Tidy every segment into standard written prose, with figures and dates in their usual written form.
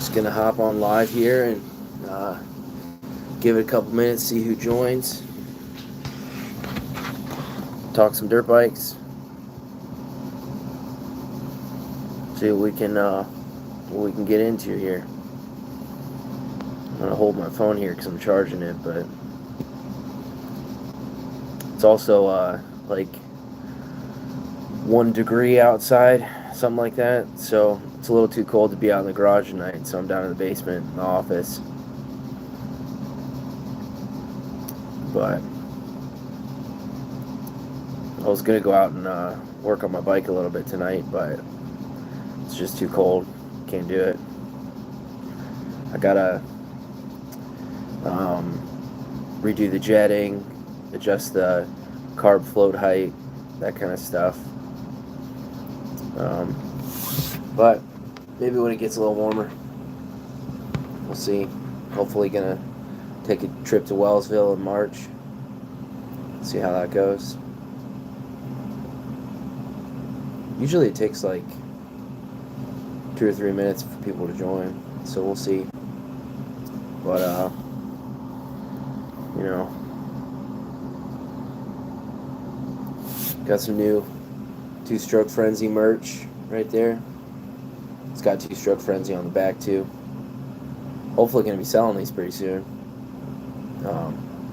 Just gonna hop on live here and give it a couple minutes, see who joins, talk some dirt bikes, see what we can get into here. I'm gonna hold my phone here because I'm charging it, but it's also like 1 degree outside, something like that. So it's a little too cold to be out in the garage tonight. So I'm down in the basement in the office. But I was gonna go out and work on my bike a little bit tonight, but it's just too cold. Can't do it. I gotta redo the jetting, adjust the carb float height, that kind of stuff. But maybe when it gets a little warmer, we'll see. Hopefully gonna take a trip to Wellsville in March. See how that goes. Usually it takes like 2 or 3 minutes for people to join, so we'll see. But you know, got some new Two-Stroke Frenzy merch right there. It's got Two-Stroke Frenzy on the back too. Hopefully going to be selling these pretty soon.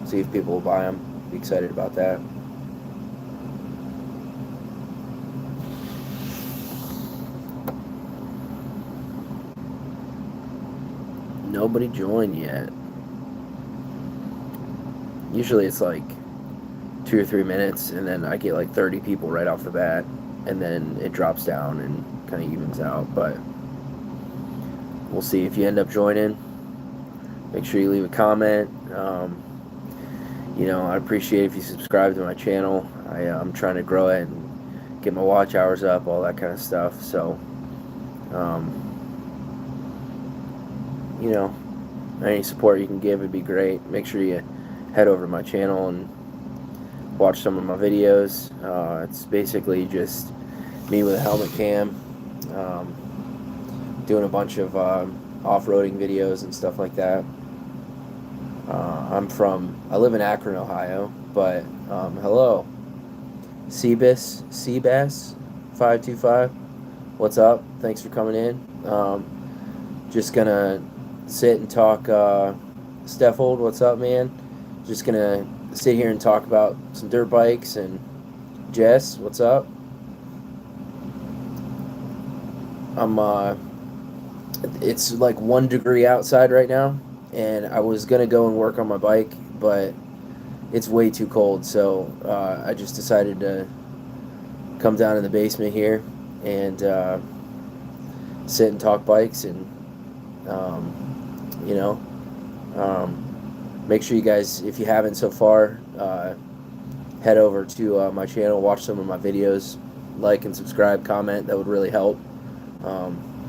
See if people will buy them. Be excited about that. Nobody joined yet. Usually it's like 2 or 3 minutes, and then I get like 30 people right off the bat, and then it drops down and kind of evens out. But we'll see. If you end up joining, make sure you leave a comment. I'd appreciate if you subscribe to my channel. I'm trying to grow it and get my watch hours up, all that kind of stuff. So, any support you can give would be great. Make sure you head over to my channel and watch some of my videos. It's basically just me with a helmet cam, doing a bunch of off-roading videos and stuff like that. I live in Akron, Ohio, but hello, Seabass 525. What's up? Thanks for coming in. Just gonna sit and talk. Steffold, what's up, man? Just gonna sit here and talk about some dirt bikes. And Jess, what's up? It's like 1 degree outside right now, and I was gonna go and work on my bike, but it's way too cold, so I just decided to come down in the basement here and sit and talk bikes. And make sure you guys, if you haven't so far, head over to my channel, watch some of my videos, like and subscribe, comment. That would really help.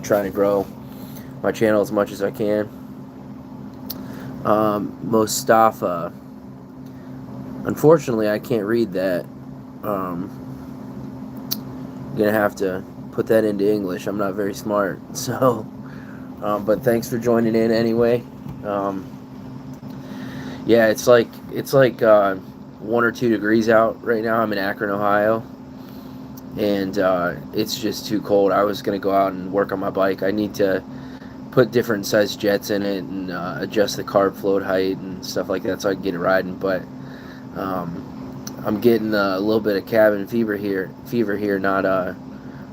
Trying to grow my channel as much as I can. Mostafa, unfortunately I can't read that. I'm gonna have to put that into English. I'm not very smart, so but thanks for joining in anyway. Yeah, it's like 1 or 2 degrees out right now. I'm in Akron, Ohio, and it's just too cold. I was gonna go out and work on my bike. I need to put different size jets in it and adjust the carb float height and stuff like that so I can get it riding. But I'm getting a little bit of cabin fever here,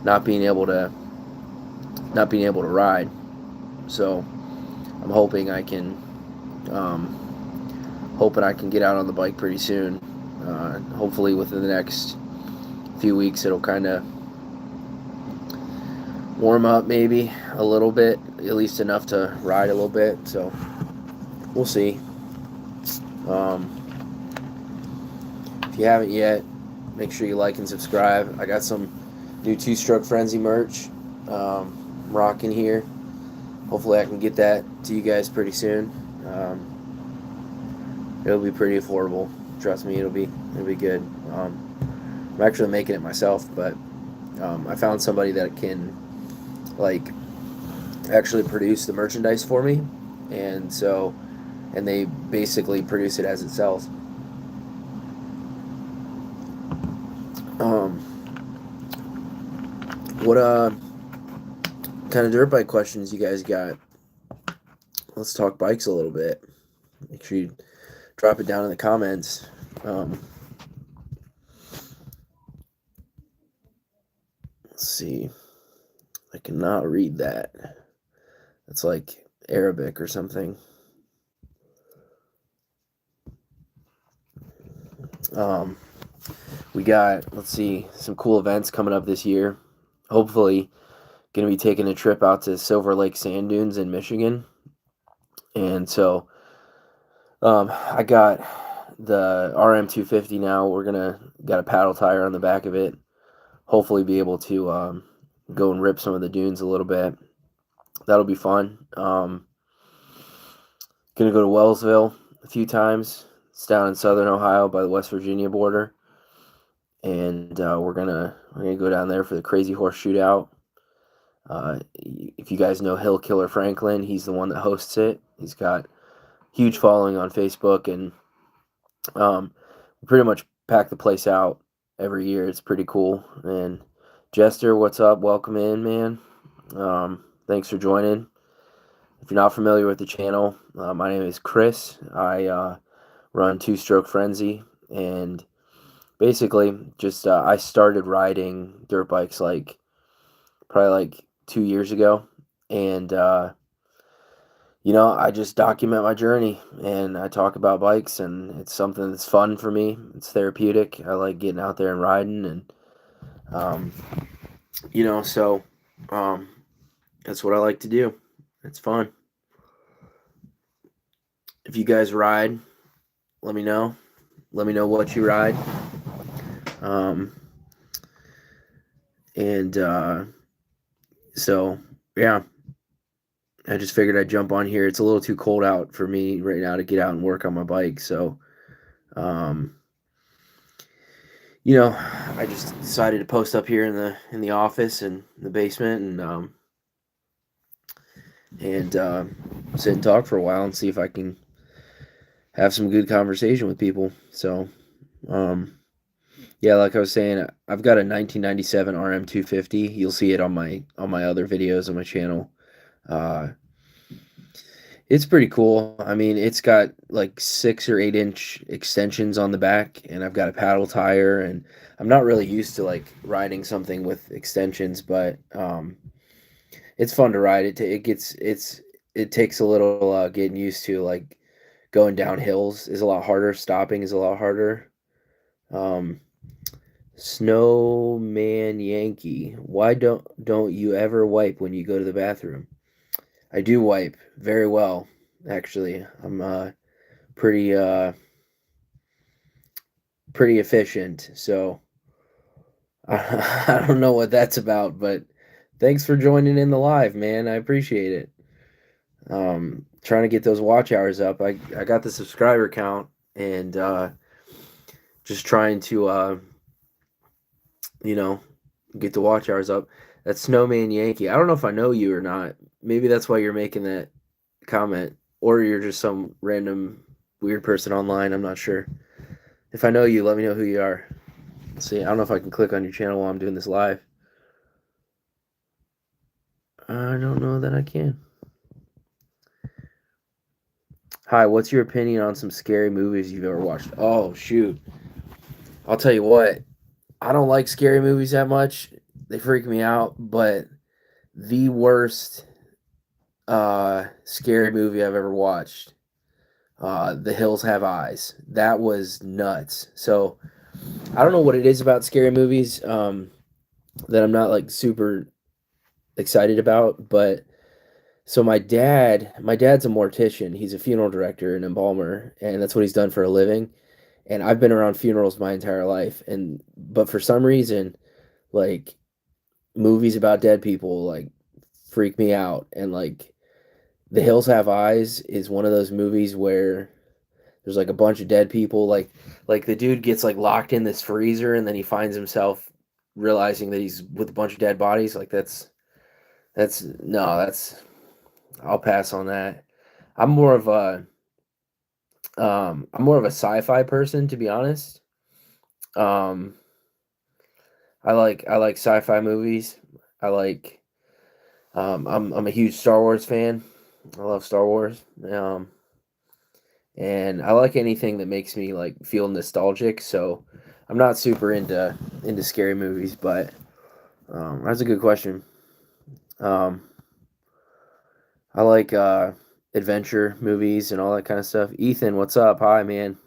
not being able to ride. So I'm hoping I can get out on the bike pretty soon. Hopefully within the next few weeks it'll kind of warm up, maybe a little bit, at least enough to ride a little bit. So we'll see. If you haven't yet, make sure you like and subscribe. I got some new Two-Stroke Frenzy merch rocking here. Hopefully I can get that to you guys pretty soon. It'll be pretty affordable. Trust me, it'll be good. I'm actually making it myself, but I found somebody that can actually produce the merchandise for me, and so and they basically produce it as it sells. Um, what kind of dirt bike questions you guys got? Let's talk bikes a little bit. Make sure you drop it down in the comments. Let's see. I cannot read that. It's like Arabic or something. We got, let's see, some cool events coming up this year. Hopefully, going to be taking a trip out to Silver Lake Sand Dunes in Michigan. And so I got the RM250 now. Got a paddle tire on the back of it. Hopefully, be able to go and rip some of the dunes a little bit. That'll be fun. Gonna go to Wellsville a few times. It's down in southern Ohio by the West Virginia border, and we're gonna go down there for the Crazy Horse Shootout. If you guys know Hill Killer Franklin, he's the one that hosts it. He's got huge following on Facebook, and we pretty much pack the place out every year. It's pretty cool. And Jester, what's up? Welcome in, man. Thanks for joining. If you're not familiar with the channel, my name is Chris. I run Two Stroke Frenzy, and basically just I started riding dirt bikes probably like 2 years ago, and I just document my journey and I talk about bikes, and it's something that's fun for me. It's therapeutic. I like getting out there and riding, and um, so that's what I like to do. It's fun. If you guys ride, let me know. Let me know what you ride. And so, yeah, I just figured I'd jump on here. It's a little too cold out for me right now to get out and work on my bike. So, I just decided to post up here in the office and the basement, and sit and talk for a while and see if I can have some good conversation with people. So, yeah, like I was saying, I've got a 1997 RM250. You'll see it on my other videos on my channel. It's pretty cool. I mean, it's got like 6 or 8 inch extensions on the back, and I've got a paddle tire, and I'm not really used to like riding something with extensions, but it's fun to ride. It takes a little getting used to. Like going down hills is a lot harder. Stopping is a lot harder. Um, Snowman Yankee, why don't you ever wipe when you go to the bathroom? I do wipe very well, actually. I'm pretty pretty efficient, so I don't know what that's about, but thanks for joining in the live, man. I appreciate it. Trying to get those watch hours up. I got the subscriber count, and just trying to get the watch hours up. That Snowman Yankee. I don't know if I know you or not. Maybe that's why you're making that comment, or you're just some random weird person online. I'm not sure. If I know you, let me know who you are. Let's see. I don't know if I can click on your channel while I'm doing this live. I don't know that I can. Hi, what's your opinion on some scary movies you've ever watched? Oh, shoot. I'll tell you what. I don't like scary movies that much. They freak me out, but the worst scary movie I've ever watched, The Hills Have Eyes. That was nuts. So I don't know what it is about scary movies that I'm not like super excited about, but so my dad's a mortician. He's a funeral director and embalmer, and that's what he's done for a living. And I've been around funerals my entire life, and but for some reason, like movies about dead people like freak me out, and like The Hills Have Eyes is one of those movies where there's like a bunch of dead people, like the dude gets like locked in this freezer, and then he finds himself realizing that he's with a bunch of dead bodies. Like that's no, I'll pass on that. I'm more of a I'm more of a sci-fi person, to be honest. Um, I like sci-fi movies. I like I'm a huge Star Wars fan. I love Star Wars. And I like anything that makes me like feel nostalgic. So I'm not super into scary movies, but that's a good question. Um, I like adventure movies and all that kind of stuff. Ethan, what's up? Hi, man.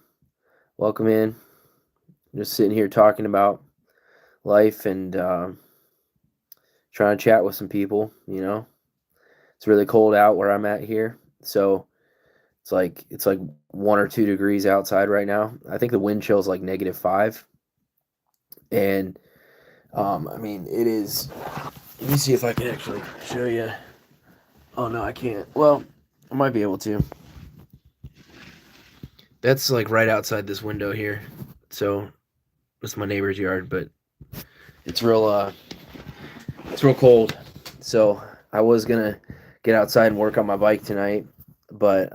Welcome in. Just sitting here talking about life and trying to chat with some people. It's really cold out where I'm at here, so it's like 1 or 2 degrees outside right now. I think the wind chill is like -5, and I mean it is. Let me see if I can actually show you. Oh no, I can't. Well, I might be able to. That's like right outside this window here, so it's my neighbor's yard, but it's real cold. So I was gonna get outside and work on my bike tonight, but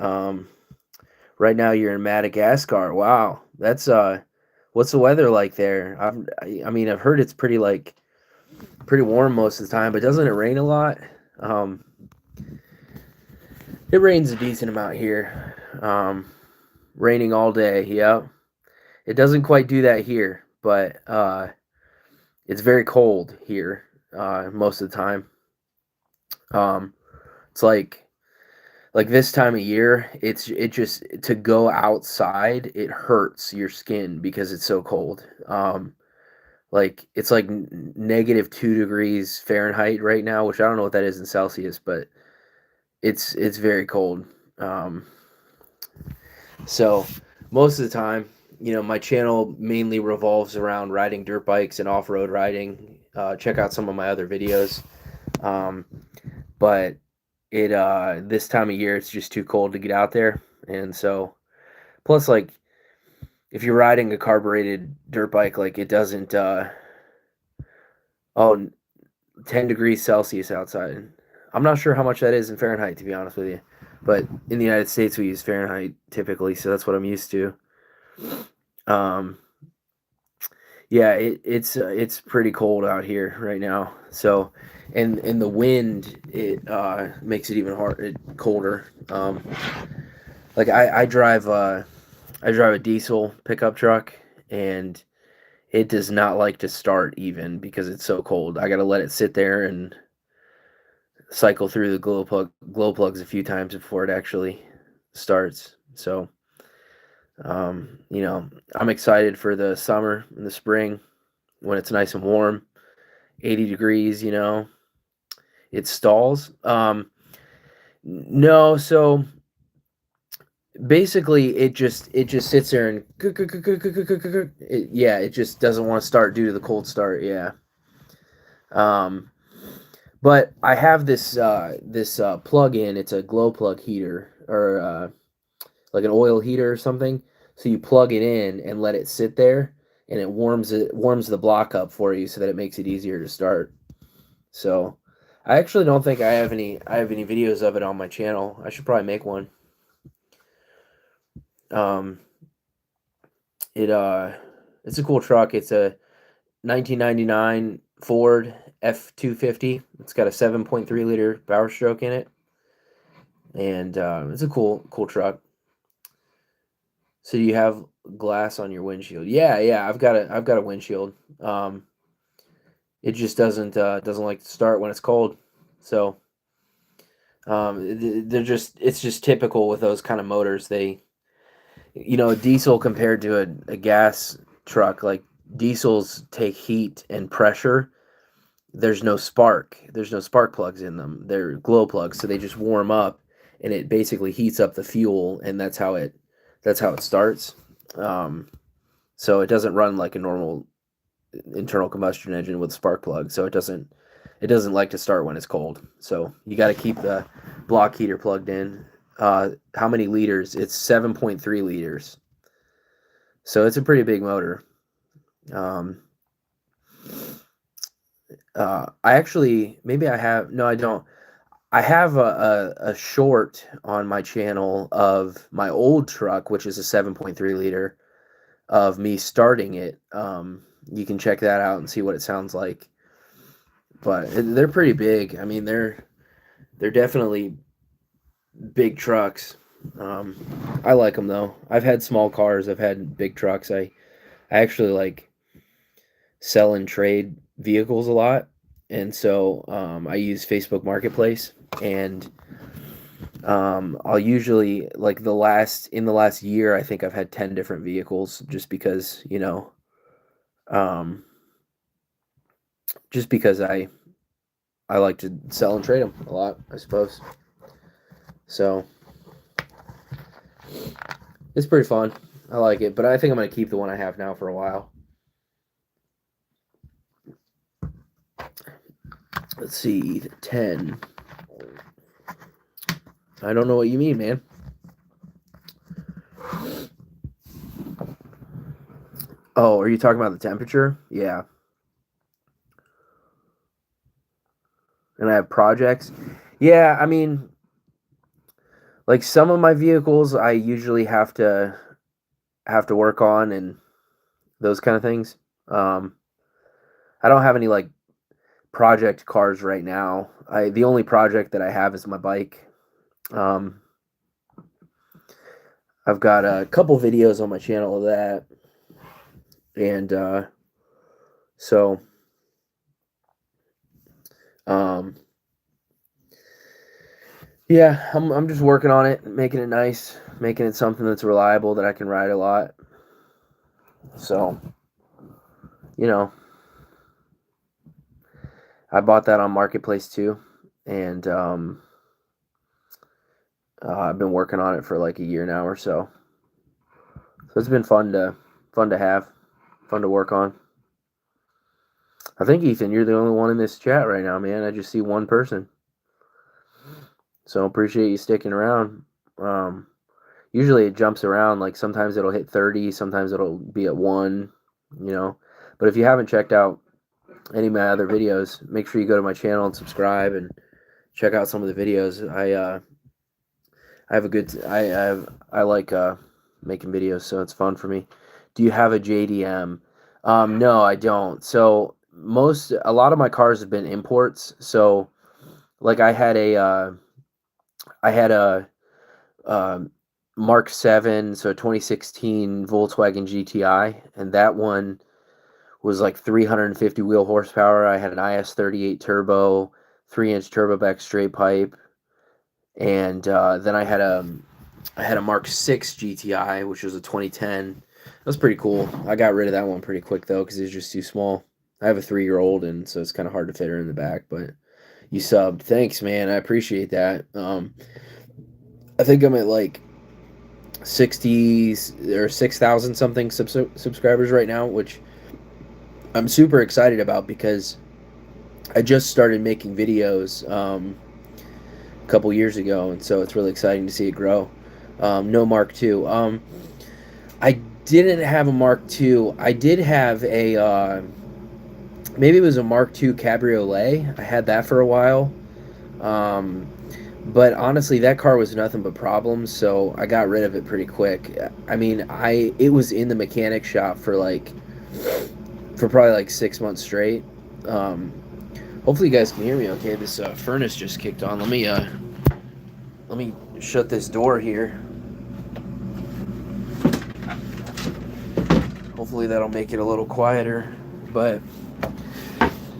right now you're in Madagascar. Wow, that's what's the weather like there? I mean, I've heard it's pretty warm most of the time, but doesn't it rain a lot? Um, it rains a decent amount here. Raining all day. Yep. It doesn't quite do that here, but it's very cold here most of the time. Um, it's like this time of year, it just to go outside, it hurts your skin because it's so cold. Like it's like -2 degrees Fahrenheit right now, which I don't know what that is in Celsius, but it's very cold. Um, so most of the time, my channel mainly revolves around riding dirt bikes and off-road riding. Check out some of my other videos. Um, but it this time of year it's just too cold to get out there, and so plus like if you're riding a carbureted dirt bike, like it doesn't oh 10 degrees Celsius outside. I'm not sure how much that is in Fahrenheit, to be honest with you, but in the United States we use Fahrenheit typically, so that's what I'm used to. um yeah, it's pretty cold out here right now. So and the wind, it makes it even colder. Like I drive a diesel pickup truck, and it does not like to start even because it's so cold. I got to let it sit there and cycle through the glow plugs a few times before it actually starts. So, I'm excited for the summer and the spring when it's nice and warm, 80 degrees, it stalls. No, so basically it just sits there and yeah, it just doesn't want to start due to the cold start. Yeah. um but I have this plug in. It's a glow plug heater, or like an oil heater or something. So you plug it in and let it sit there, and it warms the block up for you so that it makes it easier to start. So I actually don't think I have any videos of it on my channel. I should probably make one. um It it's a cool truck. It's a 1999 Ford F250. It's got a 7.3 liter power stroke in it, and it's a cool truck. So you have glass on your windshield? Yeah, yeah. I've got a windshield. It just doesn't like to start when it's cold. So it's just typical with those kind of motors. A diesel compared to a gas truck, like diesels take heat and pressure. There's no spark plugs in them. They're glow plugs, so they just warm up, and it basically heats up the fuel, and that's how it starts. um, so it doesn't run like a normal internal combustion engine with spark plugs. So it doesn't like to start when it's cold, so you got to keep the block heater plugged in. How many liters? It's 7.3 liters, so it's a pretty big motor. um, I actually, maybe I have, no, I don't. I have a short on my channel of my old truck, which is a 7.3 liter, of me starting it. You can check that out and see what it sounds like. But they're pretty big. I mean, they're definitely big trucks. Um, I like them though. I've had small cars. I've had big trucks. I actually like sell and trade vehicles a lot, and so I use Facebook Marketplace, and I'll usually like the last year I think I've had 10 different vehicles just because um, just because I like to sell and trade them a lot, I suppose. So it's pretty fun. I like it, but I think I'm gonna keep the one I have now for a while. Let's see, 10. I don't know what you mean, man. Oh, are you talking about the temperature? Yeah. And I have projects. Yeah, I mean, like some of my vehicles I usually have to work on and those kind of things. Um, I don't have any like project cars right now. The only project that I have is my bike. Um, I've got a couple videos on my channel of that, and so um, yeah, I'm just working on it, making it nice, making it something that's reliable that I can ride a lot. So you know, I bought that on Marketplace too, and I've been working on it for like a year now or so. So it's been fun to have, fun to work on. I think Ethan, you're the only one in this chat right now, man. I just see one person, so appreciate you sticking around. Um, Usually it jumps around. Like sometimes it'll hit 30, sometimes it'll be at 1. You know. But if you haven't checked out any of my other videos, make sure you go to my channel and subscribe and check out some of the videos. I have a good I like making videos, so it's fun for me. Do you have a JDM? No, I don't. So a lot of my cars have been imports. So like I had a um, Mark 7, so 2016 Volkswagen GTI, and that one was like 350 wheel horsepower. I had an IS38 turbo, 3-inch turbo back straight pipe, and then I had a Mark 6 GTI, which was a 2010. That was pretty cool. I got rid of that one pretty quick though because it was just too small. I have a 3-year-old, and so it's kind of hard to fit her in the back. But you subbed, thanks, man. I appreciate that. I think I'm at like 60 or 6,000 something subscribers right now, which I'm super excited about because I just started making videos a couple years ago, and so it's really exciting to see it grow. No Mark II. I didn't have a Mark II. I did have a maybe it was a Mark II Cabriolet. I had that for a while. But honestly, that car was nothing but problems, so I got rid of it pretty quick. I mean, it was in the mechanic shop for probably like 6 months straight. Hopefully you guys can hear me okay. This furnace just kicked on. Let me shut this door here. Hopefully that'll make it a little quieter, but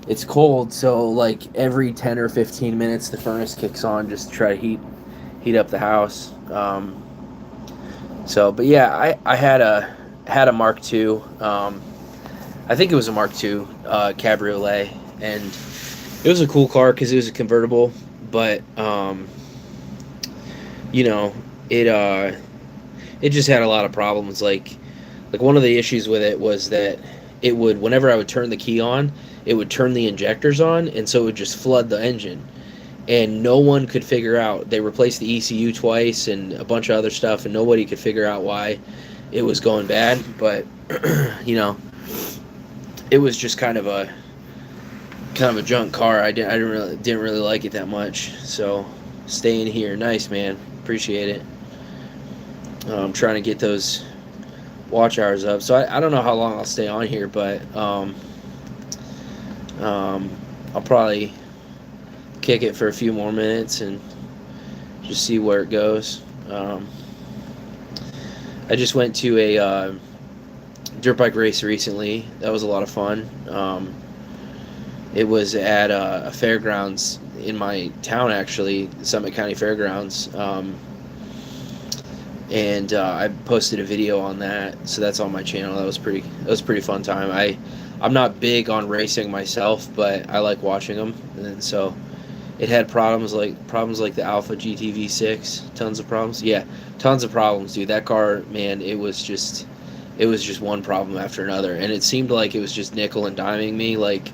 it's cold, so like every 10 or 15 minutes the furnace kicks on just to try to heat up the house. But yeah, I had a Mark II. I think it was a Mark II Cabriolet, and it was a cool car because it was a convertible, but it just had a lot of problems. Like one of the issues with it was that it would, whenever I would turn the key on, it would turn the injectors on, and so it would just flood the engine. And no one could figure out. They replaced the ECU twice and a bunch of other stuff, and nobody could figure out why it was going bad. But it was just kind of kind of a junk car. I didn't really like it that much. So staying here, nice man, appreciate it. I'm trying to get those watch hours up. So I don't know how long I'll stay on here, but um, I'll probably kick it for a few more minutes and just see where it goes. I just went to a dirt bike race recently. That was a lot of fun. It was at a fairgrounds in my town, actually, Summit County Fairgrounds. And I posted a video on that, so that's on my channel. That was pretty fun time. I'm not big on racing myself, but I like watching them, and so it had problems like the Alpha GTV6, tons of problems. Yeah, tons of problems, dude. That car, man, it was just one problem after another, and it seemed like it was just nickel and diming me. Like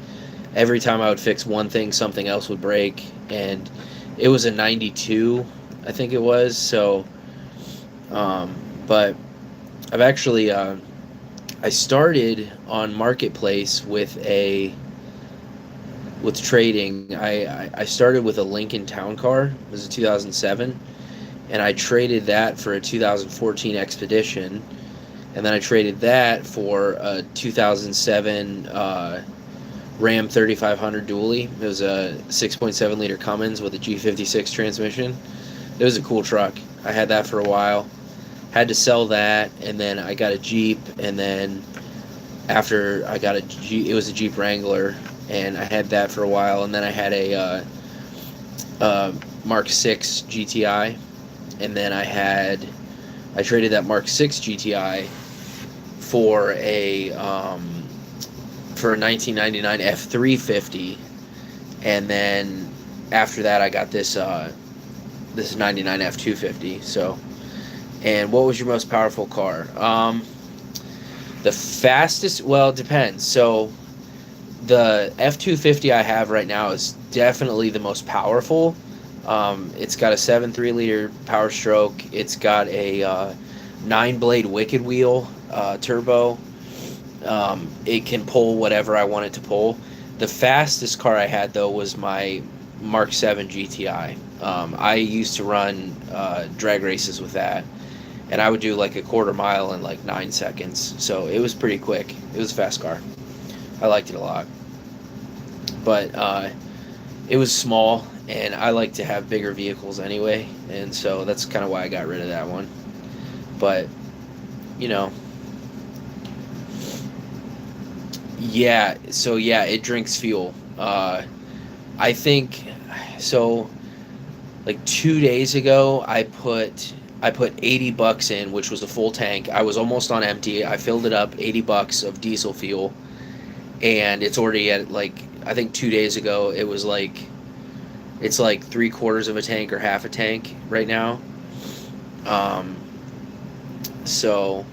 every time I would fix one thing, something else would break, and it was a 92, I think it was. So, but I've actually I started on Marketplace with trading. I started with a Lincoln Town Car. It was a 2007, and I traded that for a 2014 Expedition, and then I traded that for a 2007 Ram 3500 dually. It was a 6.7 liter Cummins with a G56 transmission. It was a cool truck. I had that for a while. Had to sell that, and then I got a Jeep, and then after I got a Jeep, it was a Jeep Wrangler, and I had that for a while, and then I had a Mark 6 GTI, and then I traded that Mark 6 GTI for a 1999 F350, and then after that I got this 99 F250. So, and what was your most powerful car? The fastest, well, it depends. So the F250 I have right now is definitely the most powerful. It's got a 7.3 liter Power Stroke. It's got a 9-blade Wicked Wheel turbo. It can pull whatever I want it to pull. The fastest car I had, though, was my Mark 7 GTI. I used to run drag races with that, and I would do like a quarter mile in like 9 seconds. So it was pretty quick. It was a fast car. I liked it a lot. But it was small, and I like to have bigger vehicles anyway, and so that's kind of why I got rid of that one. But, you know, yeah, so yeah, it drinks fuel. I think, so like 2 days ago, I put $80 in, which was a full tank. I was almost on empty. I filled it up, $80 of diesel fuel, and it's already at, like, I think 2 days ago it was like, it's like 3/4 of a tank or half a tank right now. So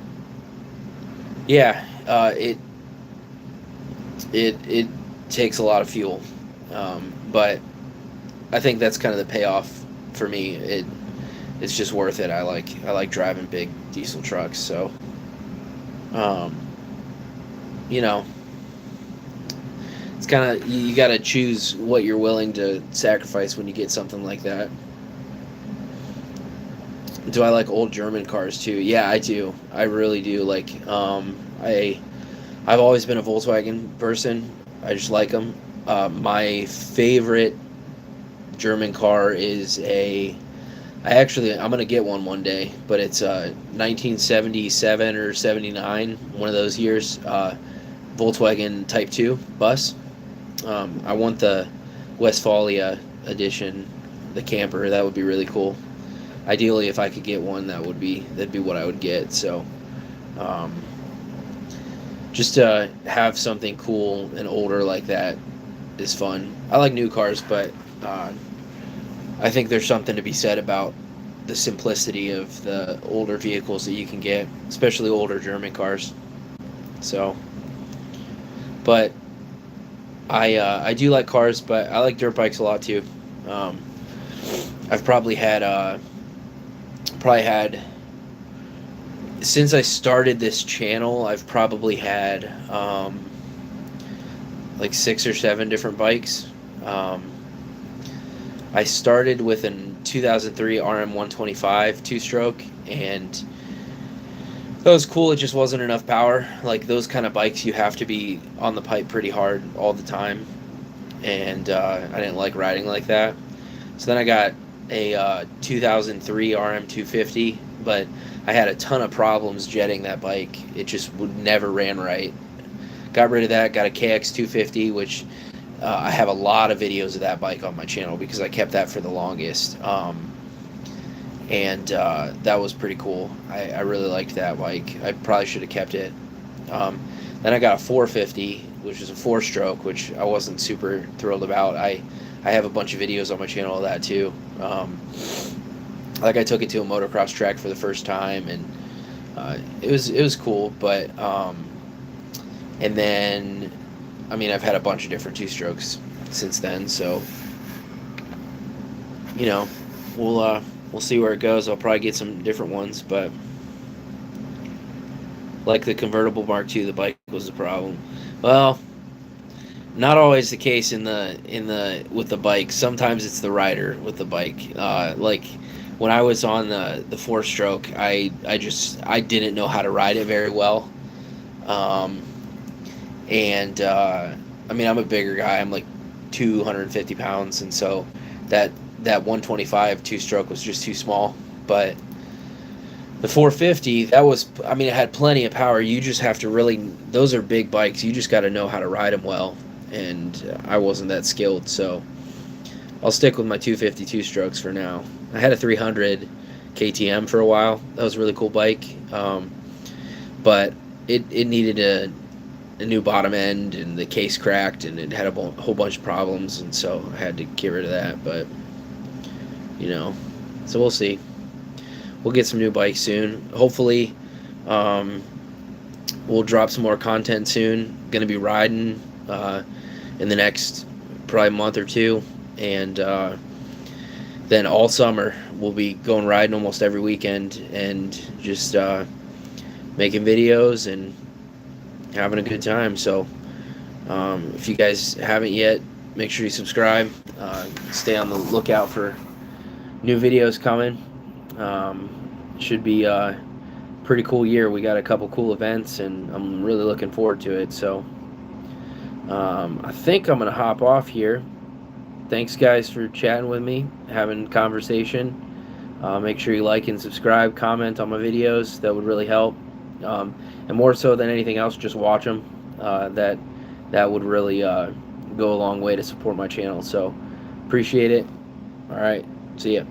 yeah, it takes a lot of fuel, but I think that's kind of the payoff for me. It's just worth it. I like driving big diesel trucks, so you know, it's kind of, you got to choose what you're willing to sacrifice when you get something like that. Do I like old German cars too? Yeah, I do. I really do. Like, I've always been a Volkswagen person. I just like them. My favorite German car is I'm gonna get one day, but it's 1977 or 79, one of those years. Volkswagen Type 2 bus. I want the Westfalia edition, the camper. That would be really cool. Ideally, if I could get one, that'd be what I would get. So, just to have something cool and older like that is fun. I like new cars, but I think there's something to be said about the simplicity of the older vehicles that you can get, especially older German cars. So, but I do like cars, but I like dirt bikes a lot too. I've probably had since I started this channel, I've probably had like 6 or 7 different bikes. I started with a 2003 RM 125 two-stroke, and that was cool. It just wasn't enough power. Like those kind of bikes, you have to be on the pipe pretty hard all the time, and I didn't like riding like that. So then I got a 2003 RM 250, but I had a ton of problems jetting that bike. It just would never ran right. Got rid of that. Got a KX 250, which I have a lot of videos of that bike on my channel because I kept that for the longest. And that was pretty cool. I really liked that bike. I probably should have kept it. Then I got a 450, which is a 4-stroke, which I wasn't super thrilled about. I have a bunch of videos on my channel of that too. Like I took it to a motocross track for the first time, and it was cool. But and then, I mean, I've had a bunch of different 2-strokes since then, so you know, we'll see where it goes. I'll probably get some different ones, but like the convertible Mark II, the bike was the problem. Well, not always the case in the with the bike. Sometimes it's the rider with the bike. Like when I was on the 4-stroke, I didn't know how to ride it very well. And I mean, I'm a bigger guy. I'm like 250 pounds, and so that 125 2-stroke was just too small. But the 450, that was, I mean, it had plenty of power. You just have to really, those are big bikes. You just got to know how to ride them well. And I wasn't that skilled, so I'll stick with my 250 2-strokes for now. I had a 300 KTM for a while. That was a really cool bike. But it needed a new bottom end, and the case cracked, and it had a whole bunch of problems, and so I had to get rid of that. But you know, so we'll see. We'll get some new bikes soon. Hopefully, we'll drop some more content soon. Going to be riding in the next probably month or two, and then all summer we'll be going riding almost every weekend, and just making videos and having a good time. So if you guys haven't yet, make sure you subscribe. Stay on the lookout for new videos coming. Should be a pretty cool year. We got a couple cool events, and I'm really looking forward to it. So I think I'm gonna hop off here. Thanks guys for chatting with me, having conversation. Make sure you like and subscribe, comment on my videos. That would really help. And more so than anything else, just watch them. That would really go a long way to support my channel. So appreciate it. All right, see ya.